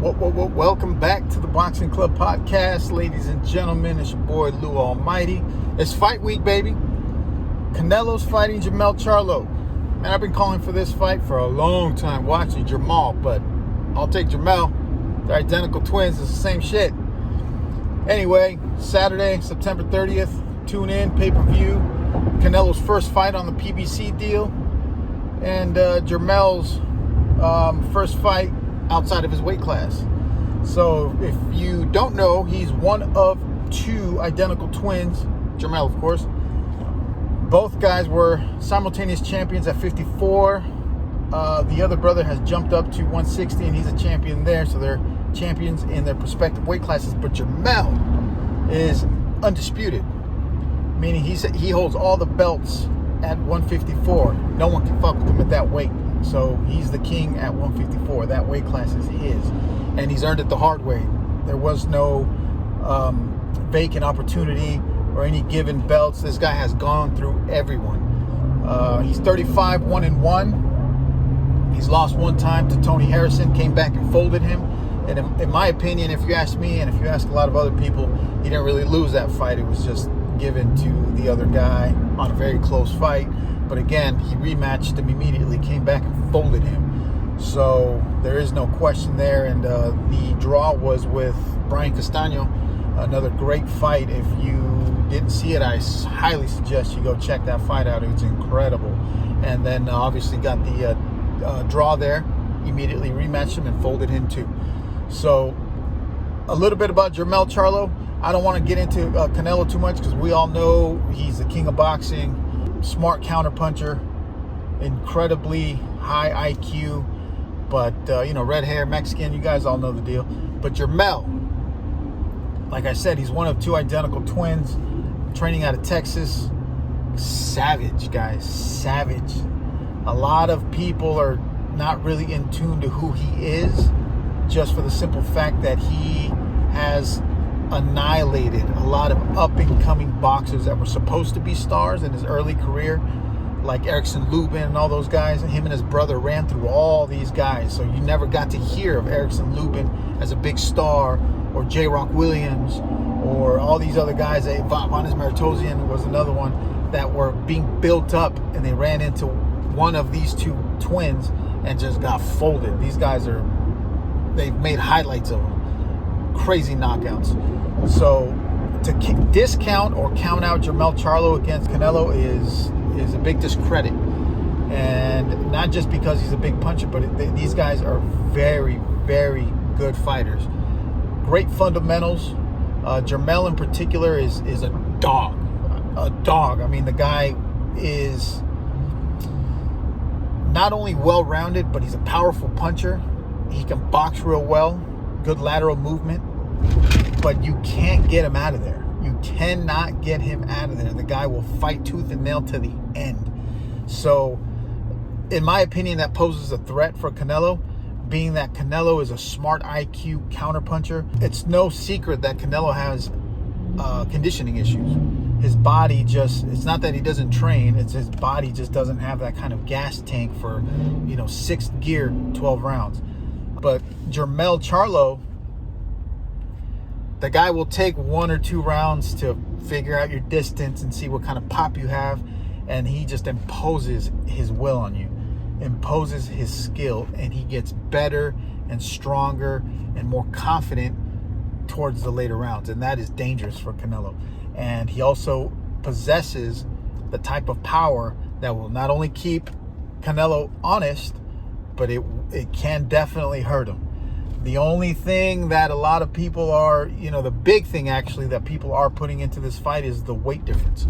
Welcome back to the Boxing Club podcast, ladies and gentlemen. It's your boy Lou Almighty. It's fight week, baby. Canelo's fighting Jermell Charlo. Man, I've been calling for this fight for a long time, watching Jermell, but I'll take Jermell. They're identical twins. It's the same shit. Anyway, Saturday, September 30th. Tune in, pay-per-view. Canelo's first fight on the PBC deal, and Jermell's first fight outside of his weight class. So if you don't know, he's one of two identical twins. Jermell, of course. Both guys were simultaneous champions at 54. The other brother has jumped up to 160, and he's a champion there. So they're champions in their respective weight classes. But Jermell is undisputed, meaning he holds all the belts at 154. No one can fuck with him at that weight. So he's the king at 154. That weight class is his. And he's earned it the hard way. There was no vacant opportunity or any given belts. This guy has gone through everyone. He's 35, 1-1. He's lost one time to Tony Harrison, came back and folded him. And in my opinion, if you ask me, and if you ask a lot of other people, he didn't really lose that fight. It was just given to the other guy on a very close fight. But again, he rematched him immediately, came back and folded him. So there is no question there. And the draw was with Brian Castaño. Another great fight. If you didn't see it, I highly suggest you go check that fight out. It's incredible. And then obviously got the draw there. Immediately rematched him and folded him too. So a little bit about Jermell Charlo. I don't want to get into Canelo too much because we all know he's the king of boxing. Smart counterpuncher, incredibly high IQ, but red hair, Mexican, you guys all know the deal. But Jermell, like I said, he's one of two identical twins, training out of Texas. Savage, guys, savage. A lot of people are not really in tune to who he is, just for the simple fact that he has annihilated a lot of up-and-coming boxers that were supposed to be stars in his early career, like Erickson Lubin and all those guys. And him and his brother ran through all these guys, so you never got to hear of Erickson Lubin as a big star, or J. Rock Williams, or all these other guys. Vanes Martosian was another one that were being built up, and they ran into one of these two twins and just got folded. These guys they've made highlights of them. Crazy knockouts. So to discount or count out Jermell Charlo against Canelo is a big discredit, and not just because he's a big puncher, but these guys are very, very good fighters. Great fundamentals. Jermell in particular is a dog. I mean, the guy is not only well-rounded, but he's a powerful puncher. He can box real well. Good lateral movement, but you can't get him out of there. You cannot get him out of there. The guy will fight tooth and nail to the end. So, in my opinion, that poses a threat for Canelo, being that Canelo is a smart IQ counterpuncher. It's no secret that Canelo has conditioning issues. His body it's not that he doesn't train, it's his body just doesn't have that kind of gas tank for, sixth gear, 12 rounds. But Jermell Charlo, the guy will take 1 or 2 rounds to figure out your distance and see what kind of pop you have, and he just imposes his will on you, imposes his skill, and he gets better and stronger and more confident towards the later rounds, and that is dangerous for Canelo. And he also possesses the type of power that will not only keep Canelo honest, but it can definitely hurt him. The only thing that a lot of people are, the big thing actually that people are putting into this fight is the weight difference.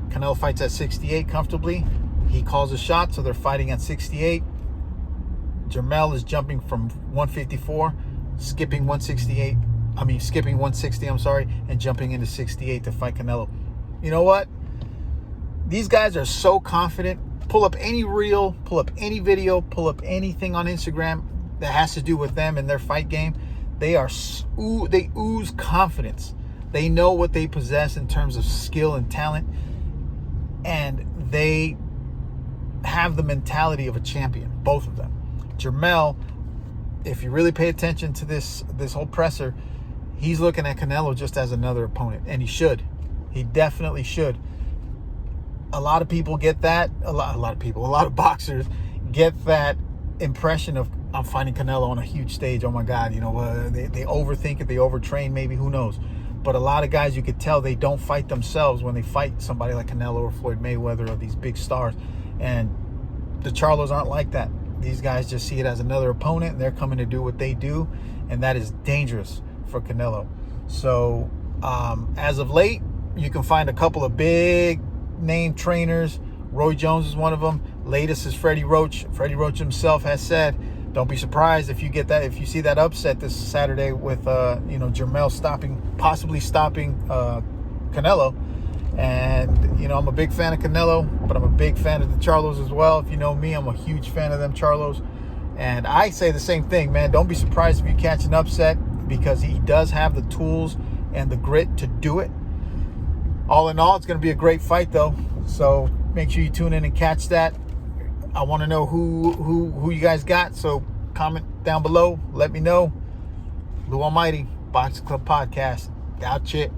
Canelo fights at 68 comfortably. He calls a shot, so they're fighting at 68. Jermell is jumping from 154, skipping 160, and jumping into 68 to fight Canelo. You know what? These guys are so confident. Pull up any reel, pull up any video, pull up anything on Instagram that has to do with them and their fight game. They ooze confidence. They know what they possess in terms of skill and talent, and they have the mentality of a champion, both of them. Jermell if you really pay attention to this whole presser, he's looking at Canelo just as another opponent, and he should. He definitely should. A lot of people get that. A lot of boxers get that impression of, I'm fighting Canelo on a huge stage. Oh my God, they overthink it. They overtrain, maybe, who knows. But a lot of guys, you could tell they don't fight themselves when they fight somebody like Canelo or Floyd Mayweather or these big stars. And the Charlos aren't like that. These guys just see it as another opponent, and they're coming to do what they do, and that is dangerous for Canelo. So as of late, you can find a couple of big name trainers. Roy Jones is one of them. Latest is Freddie Roach. Freddie Roach himself has said, don't be surprised if you see that upset this Saturday with Jermell possibly stopping Canelo. And I'm a big fan of Canelo, but I'm a big fan of the Charlos as well. If you know me, I'm a huge fan of them Charlos. And I say the same thing, man. Don't be surprised if you catch an upset, because he does have the tools and the grit to do it. All in all, it's going to be a great fight, though. So make sure you tune in and catch that. I want to know who you guys got. So comment down below. Let me know. Lou Almighty, Boxing Club Podcast. Gotcha.